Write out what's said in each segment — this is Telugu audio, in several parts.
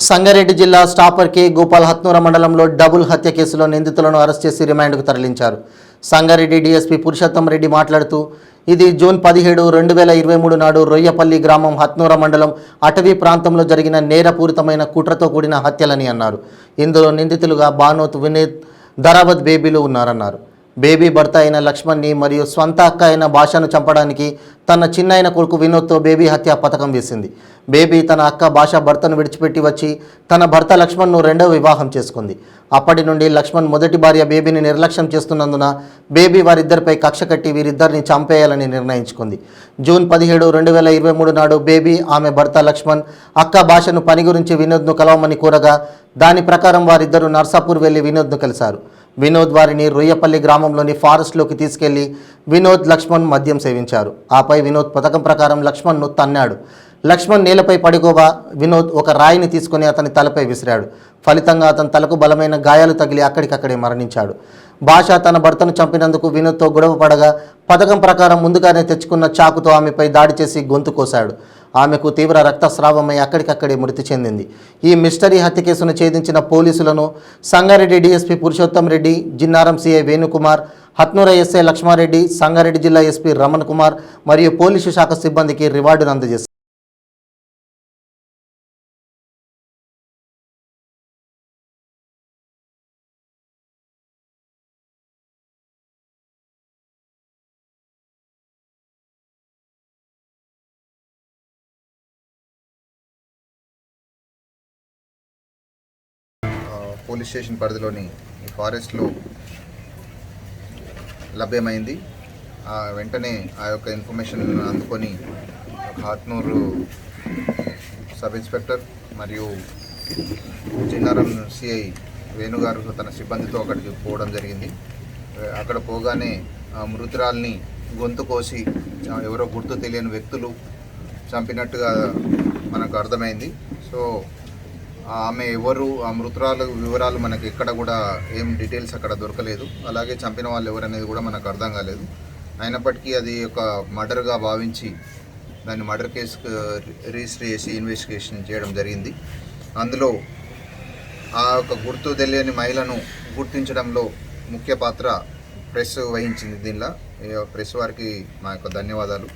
సంగారెడ్డి జిల్లా స్టాపర్ కే గోపాల్ హత్నూర మండలంలో డబుల్ హత్య కేసులో నిందితులను అరెస్ట్ చేసి రిమాండ్కు తరలించారు. సంగారెడ్డి డీఎస్పీ పురుషోత్తం రెడ్డి మాట్లాడుతూ ఇది జూన్ 17, 2023 నాడు రొయ్యపల్లి గ్రామం హత్నూర మండలం అటవీ ప్రాంతంలో జరిగిన నేరపూరితమైన కుట్రతో కూడిన హత్యలని అన్నారు. ఇందులో నిందితులుగా బానోత్, వినీత్, ధరావత్ బేబీలు ఉన్నారన్నారు. బేబీ భర్త అయిన లక్ష్మణ్ని మరియు స్వంత అక్క అయిన భాషను చంపడానికి తన చిన్నైన కొడుకు వినోద్తో బేబీ హత్య పథకం వేసింది. బేబీ తన అక్క భాష భర్తను విడిచిపెట్టి వచ్చి తన భర్త లక్ష్మణ్ను రెండవ వివాహం చేసుకుంది. అప్పటి నుండి లక్ష్మణ్ మొదటి భార్య బేబీని నిర్లక్ష్యం చేస్తున్నందున బేబీ వారిద్దరిపై కక్ష కట్టి వీరిద్దరిని చంపేయాలని నిర్ణయించుకుంది. జూన్ 17, 2023 నాడు బేబీ ఆమె భర్త లక్ష్మణ్ అక్క భాషను పని గురించి వినోద్ను కలవమని కోరగా దాని ప్రకారం వారిద్దరూ నర్సాపూర్ వెళ్లి వినోద్ను కలిశారు. వినోద్ వారిని రొయ్యపల్లి గ్రామంలోని ఫారెస్ట్లోకి తీసుకెళ్లి వినోద్, లక్ష్మణ్ మద్యం సేవించారు. ఆపై వినోద్ పథకం ప్రకారం లక్ష్మణ్ను తన్నాడు. లక్ష్మణ్ నేలపై పడిపోగా వినోద్ ఒక రాయిని తీసుకుని అతని తలపై విసిరాడు. ఫలితంగా అతని తలకు బలమైన గాయాలు తగిలి అక్కడికక్కడే మరణించాడు. భాష తన భర్తను చంపినందుకు వినోద్తో గొడవ పడగా పథకం ప్రకారం ముందుగానే తెచ్చుకున్న చాకుతో ఆమెపై దాడి చేసి గొంతు కోశాడు. ఆమెకు తీవ్ర రక్తస్రావమై అక్కడికక్కడే మృతి చెందింది. ఈ మిస్టరీ హత్య కేసును ఛేదించిన పోలీసులను Sangareddy DSP Purushottam Reddy, Jinnaram CI Venukumar, Hatnura SI Lakshmareddy, Sangareddy జిల్లా ఎస్పీ రమణ్ కుమార్ మరియు పోలీసు శాఖ సిబ్బందికి రివార్డును అందజేశారు. పోలీస్ స్టేషన్ పరిధిలోని ఈ ఫారెస్ట్లో లభ్యమైంది. వెంటనే ఆ యొక్క ఇన్ఫర్మేషన్ అందుకొని హత్నూరు సబ్ ఇన్స్పెక్టర్ మరియు జిన్నారం సిఐ వేణుగారు తన సిబ్బందితో అక్కడికి పోవడం జరిగింది. అక్కడ పోగానే మృతురాల్ని గొంతు కోసి ఎవరో గుర్తు తెలియని వ్యక్తులు చంపినట్టుగా మనకు అర్థమైంది. సో ఆమె ఎవరు, ఆ మృతురాలు వివరాలు మనకి ఎక్కడ కూడా ఏం డీటెయిల్స్ అక్కడ దొరకలేదు. అలాగే చంపిన వాళ్ళు ఎవరనేది కూడా మనకు అర్థం కాలేదు. అయినప్పటికీ అది ఒక మర్డర్గా భావించి దాన్ని మర్డర్ కేసుకు రిజిస్టర్ చేసి ఇన్వెస్టిగేషన్ చేయడం జరిగింది. అందులో ఆ యొక్క గుర్తు తెలియని మహిళను గుర్తించడంలో ముఖ్య పాత్ర ప్రెస్ వహించింది. దీనిలో ప్రెస్ వారికి మా యొక్క ధన్యవాదాలు.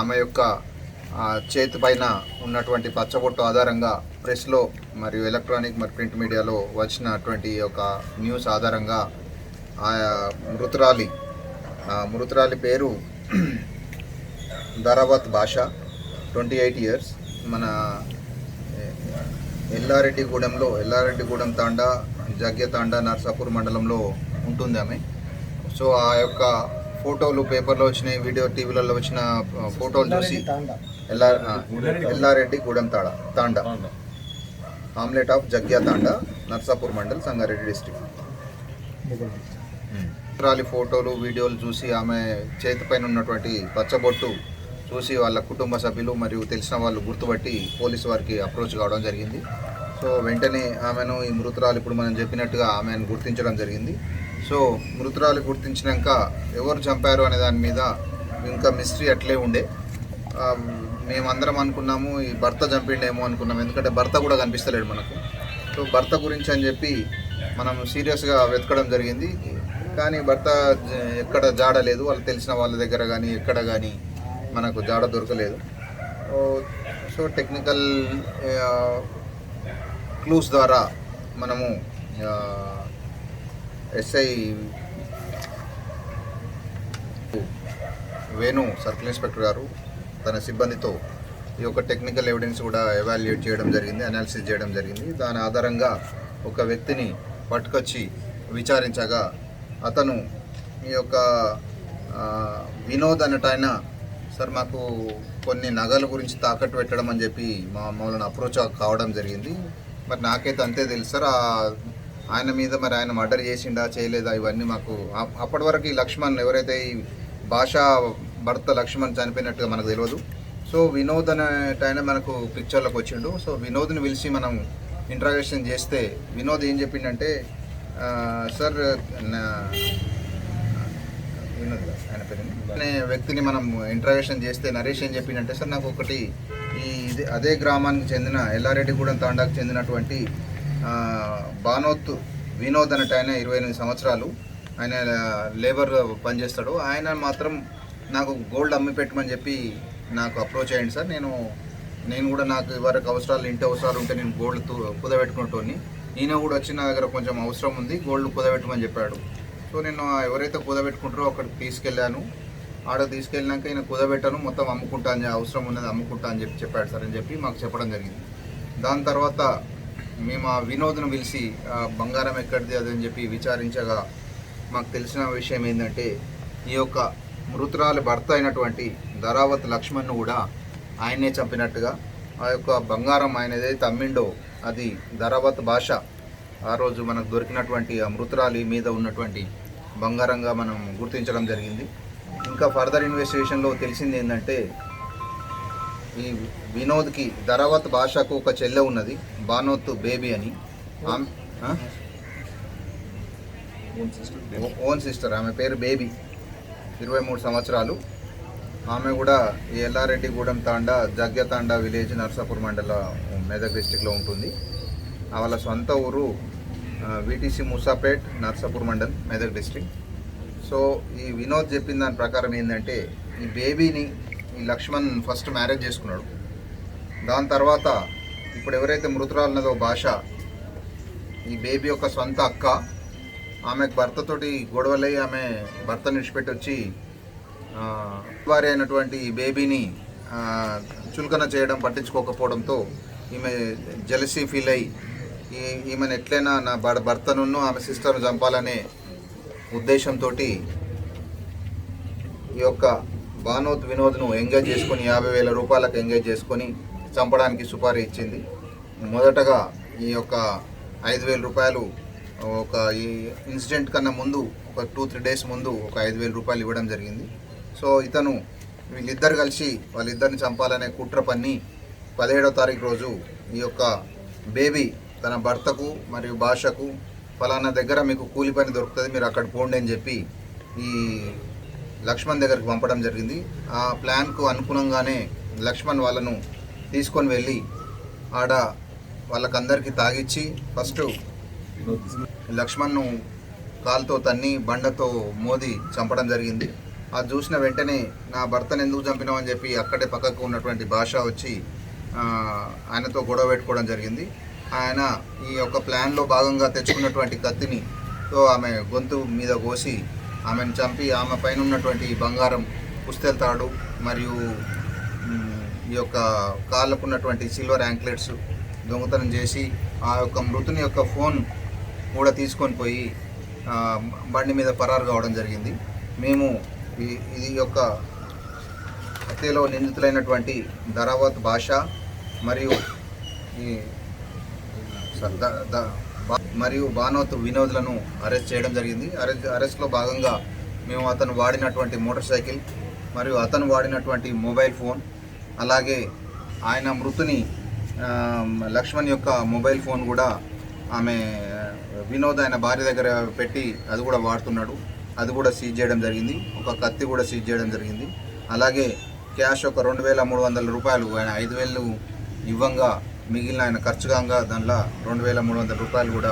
ఆమె యొక్క చేతి పైన ఉన్నటువంటి పచ్చబొట్టు ఆధారంగా ప్రెస్లో మరియు ఎలక్ట్రానిక్ మరియు ప్రింట్ మీడియాలో వచ్చినటువంటి ఒక న్యూస్ ఆధారంగా ఆ మృతురాలి పేరు ధరావత్ భాష, 28 years, మన ఎల్లారెడ్డిగూడెం తాండా, జగ్య తాండా, నర్సాపూర్ మండలంలో ఉంటుంది ఆమె. సో ఆ యొక్క ఫోటోలు పేపర్లో వచ్చినాయి, వీడియో టీవీలలో వచ్చిన ఫోటోలు చూసి Yellareddygudem Tanda, hamlet of Jagya Tanda, Narsapur mandal, Sangareddy district. రాలి ఫోటోలు వీడియోలు చూసి ఆమె చేతిపైన ఉన్నటువంటి పచ్చబొట్టు చూసి వాళ్ళ కుటుంబ సభ్యులు మరియు తెలిసిన వాళ్ళు గుర్తుపట్టి పోలీసు వారికి అప్రోచ్ కావడం జరిగింది. సో వెంటనే ఆమెను, ఈ మృతురాలు ఇప్పుడు మనం చెప్పినట్టుగా ఆమెను గుర్తించడం జరిగింది. సో మృతురాలు గుర్తించినాక ఎవరు చంపారు అనే దాని మీద ఇంకా మిస్టరీ అట్లే ఉండే. మేమందరం అనుకున్నాము ఈ భర్త చంపిండేమో అనుకున్నాము, ఎందుకంటే భర్త కూడా కనిపిస్తలేడు మనకు. సో భర్త గురించి అని చెప్పి మనం సీరియస్గా వెతకడం జరిగింది. కానీ భర్త ఎక్కడ జాడలేదు, వాళ్ళు తెలిసిన వాళ్ళ దగ్గర కానీ ఎక్కడ కానీ మనకు జాడ దొరకలేదు. సో టెక్నికల్ క్లూస్ ద్వారా మనము ఎస్ఐ వేణు, సర్కిల్ ఇన్స్పెక్టర్ గారు తన సిబ్బందితో ఈ యొక్క టెక్నికల్ ఎవిడెన్స్ కూడా ఎవాల్యుయేట్ చేయడం జరిగింది, అనాలిసిస్ చేయడం జరిగింది. దాని ఆధారంగా ఒక వ్యక్తిని పట్టుకొచ్చి విచారించగా అతను ఈ యొక్క వినోద్ అన్నటైన, సార్ మాకు కొన్ని నగల గురించి తాకట్టు పెట్టడం అని చెప్పి మమ్మల్ని అప్రోచ్ కావడం జరిగింది. మరి నాకైతే అంతే తెలుసు సార్, ఆయన మీద మరి ఆయన మర్డర్ చేసిండా చేయలేదా ఇవన్నీ మాకు అప్పటి వరకు ఈ లక్ష్మణ్ ఎవరైతే ఈ భాషా భర్త లక్ష్మణ్ చనిపోయినట్టుగా మనకు తెలియదు. సో వినోద్ అనేటైనా మనకు పిక్చర్లోకి వచ్చిండు. సో వినోద్ని పిలిచి మనం ఇంట్రాగేషన్ చేస్తే వినోద్ ఏం చెప్పిండంటే, సార్ వినోద్ ఆయన పేరు అనే వ్యక్తిని మనం ఇంట్రాగేషన్ చేస్తే నరేష్ ఏం చెప్పిండంటే, సార్ నాకు ఒకటి అదే గ్రామానికి చెందిన ఎల్లారెడ్డిగూడెం తాండాకు చెందినటువంటి బానోత్ వినోద్ అన్నట్టు ఆయన 28 సంవత్సరాలు, ఆయన లేబర్ పనిచేస్తాడు. ఆయన మాత్రం నాకు గోల్డ్ అమ్మి పెట్టమని చెప్పి నాకు అప్రోచ్ అయ్యండి సార్. నేను కూడా నాకు వరకు అవసరాలు, ఇంటి అవసరాలు ఉంటే నేను గోల్డ్ కుదబెట్టుకుంటోని. ఈయన కూడా వచ్చి నా దగ్గర కొంచెం అవసరం ఉంది, గోల్డ్ కుదబెట్టమని చెప్పాడు. సో నేను ఎవరైతే కుదబెట్టుకుంటారో అక్కడికి తీసుకెళ్ళాను. ఆడ తీసుకెళ్ళినాక ఈయన కుదబెట్టాను, మొత్తం అమ్ముకుంటా అని, అవసరం ఉన్నది అమ్ముకుంటా అని చెప్పాడు సార్ అని చెప్పి మాకు చెప్పడం జరిగింది. దాని తర్వాత మేము ఆ వినోద్ను పిలిచి బంగారం ఎక్కడిది అదని చెప్పి విచారించగా మాకు తెలిసిన విషయం ఏంటంటే, ఈ యొక్క మృతురాలి భర్త అయినటువంటి ధరావత్ లక్ష్మణ్ను కూడా ఆయనే చంపినట్టుగా, ఆ యొక్క బంగారం ఆయన ఏదైతే అమ్మిండో అది ధరావత్ భాష ఆ రోజు మనకు దొరికినటువంటి ఆ మృతురాలి మీద ఉన్నటువంటి బంగారంగా మనం గుర్తించడం జరిగింది. ఇంకా ఫర్దర్ ఇన్వెస్టిగేషన్లో తెలిసింది ఏంటంటే, ఈ వినోద్కి ధరావత్ భాషకు ఒక చెల్లె ఉన్నది, బానోత్ బేబీ అని. ఓన్ సిస్టర్, ఆమె పేరు బేబీ, 23 సంవత్సరాలు. ఆమె కూడా ఎల్లారెడ్డిగూడెం తాండా, జగ్యతాండా విలేజ్, నర్సాపూర్ మండల, మెదక్ డిస్టిక్లో ఉంటుంది. వాళ్ళ సొంత ఊరు విటిసి మూసాపేట్, నర్సాపూర్ మండల్, మెదక్ డిస్టిక్. సో ఈ వినోద్ చెప్పిన దాని ప్రకారం ఏంటంటే, ఈ బేబీని ఈ లక్ష్మణ్ ఫస్ట్ మ్యారేజ్ చేసుకున్నాడు. దాని తర్వాత ఇప్పుడు ఎవరైతే మృతురాలున్నదో భాష, ఈ బేబీ యొక్క సొంత అక్క, ఆమెకు భర్తతోటి గొడవలై ఆమె భర్తను విడిచిపెట్టి వచ్చి వారి అయినటువంటి ఈ బేబీని చులకన చేయడం, పట్టించుకోకపోవడంతో ఈమె జెలసీ ఫీల్ అయ్యి ఈమెను ఎట్లయినా నా భర్తను ఆమె సిస్టర్ను చంపాలనే ఉద్దేశంతో ఈ యొక్క బానోత్ వినోద్ను ఎంగేజ్ చేసుకొని 50,000 రూపాయలకు ఎంగేజ్ చేసుకొని చంపడానికి సుపారీ ఇచ్చింది. మొదటగా ఈ యొక్క 5,000 రూపాయలు ఒక ఈ ఇన్సిడెంట్ కన్నా ముందు ఒక 2-3 డేస్ ముందు ఒక 5,000 రూపాయలు ఇవ్వడం జరిగింది. సో ఇతను వీళ్ళిద్దరు కలిసి వాళ్ళిద్దరిని చంపాలనే కుట్ర పన్ని 17వ తారీఖు రోజు ఈ యొక్క బేబీ తన భర్తకు మరియు భాషకు ఫలానా దగ్గర మీకు కూలి పని దొరుకుతుంది, మీరు అక్కడ పోండి అని చెప్పి ఈ లక్ష్మణ్ దగ్గరికి పంపడం జరిగింది. ఆ ప్లాన్కు అనుగుణంగానే లక్ష్మణ్ వాళ్ళను తీసుకొని వెళ్ళి ఆడ వాళ్ళకందరికీ తాగిచ్చి ఫస్ట్ లక్ష్మణ్ను కాలుతో తన్ని బండతో మోది చంపడం జరిగింది. అది చూసిన వెంటనే నా భర్తను ఎందుకు చంపినావు అని చెప్పి అక్కడే పక్కకు ఉన్నటువంటి భాష వచ్చి ఆయనతో గొడవ పెట్టుకోవడం జరిగింది. ఆయన ఈ యొక్క ప్లాన్లో భాగంగా తెచ్చుకున్నటువంటి కత్తిని తో ఆమె గొంతు మీద కోసి ఆమెను చంపి ఆమె పైన ఉన్నటువంటి బంగారం, పుస్తెల తాడు మరియు ఈ యొక్క కాళ్ళకు ఉన్నటువంటి సిల్వర్ యాంక్లెట్స్ దొంగతనం చేసి ఆ యొక్క మృతుని యొక్క ఫోన్ కూడా తీసుకొని పోయి బండి మీద పరారు కావడం జరిగింది. మేము ఇది యొక్క హత్యలో నిందితులైనటువంటి ధరావత్ భాష మరియు మరియు బానోత్ వినోద్లను అరెస్ట్ చేయడం జరిగింది. అరెస్ట్లో భాగంగా మేము అతను వాడినటువంటి మోటార్ సైకిల్ మరియు అతను వాడినటువంటి మొబైల్ ఫోన్, అలాగే ఆయన మృతుని లక్ష్మణ్ యొక్క మొబైల్ ఫోన్ కూడా ఆమె వినోద్ ఆయన భార్య దగ్గర పెట్టి అది కూడా వాడుతున్నాడు, అది కూడా సీజ్ చేయడం జరిగింది. ఒక కత్తి కూడా సీజ్ చేయడం జరిగింది. అలాగే క్యాష్ ఒక 2,300 రూపాయలు, ఆయన 5,000 ఇవ్వంగా మిగిలిన ఆయన ఖర్చుగా దానిలో 2,300 రూపాయలు కూడా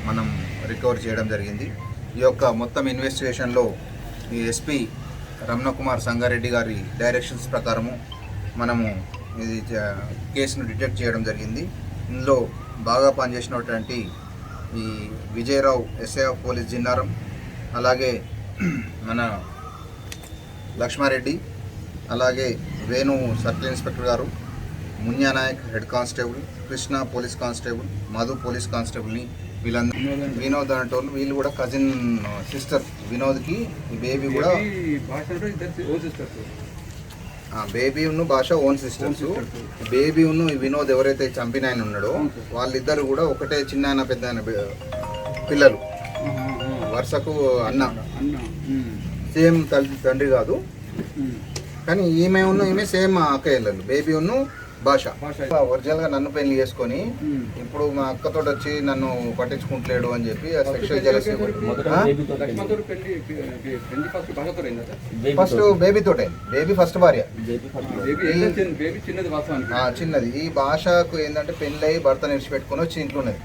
మనం రికవర్ చేయడం జరిగింది. ఈ యొక్క మొత్తం ఇన్వెస్టిగేషన్లో ఈ ఎస్పీ రమణకుమార్ సంగారెడ్డి గారి డైరెక్షన్స్ ప్రకారము మనము ఇది కేసును డిటెక్ట్ చేయడం జరిగింది. ఇందులో బాగా పనిచేసినటువంటి ఈ Vijayarao SI of police Jinnaram, అలాగే మన లక్ష్మారెడ్డి, అలాగే వేణు సర్కిల్ ఇన్స్పెక్టర్ గారు, Munya Naik head constable, Krishna police constable, Madhu police కానిస్టేబుల్ని వీళ్ళందరూ వినోద్ అనేటోళ్ళు, వీళ్ళు కూడా కజిన్ సిస్టర్ వినోద్కి. ఈ బేబీ కూడా బేబీ ఉన్న భాష ఓన్ సిస్టర్స్. బేబీ ఉన్న వినోద్ ఎవరైతే చంపిన ఆయన ఉన్నాడో వాళ్ళిద్దరు కూడా ఒకటే చిన్న ఆయన పెద్ద ఆయన పిల్లలు, వరుసకు అన్న, సేమ్ తండ్రి కాదు కానీ ఈమె సేమ్ అక్క ఇళ్ళు. బేబీ భాష ఒరిజినల్గా నన్ను పెళ్లి చేసుకొని ఇప్పుడు మా అక్కతో వచ్చి నన్ను పట్టించుకుంటలేడు అని చెప్పి సెక్షువల్ జెలసీ ఫస్ట్ బేబీతోటే బేబీ ఫస్ట్ భార్య చిన్నది. ఈ భాషకు ఏంటంటే పెళ్ళి అయ్యి భర్త నిడిచిపెట్టుకుని వచ్చి ఇంట్లో ఉన్నది.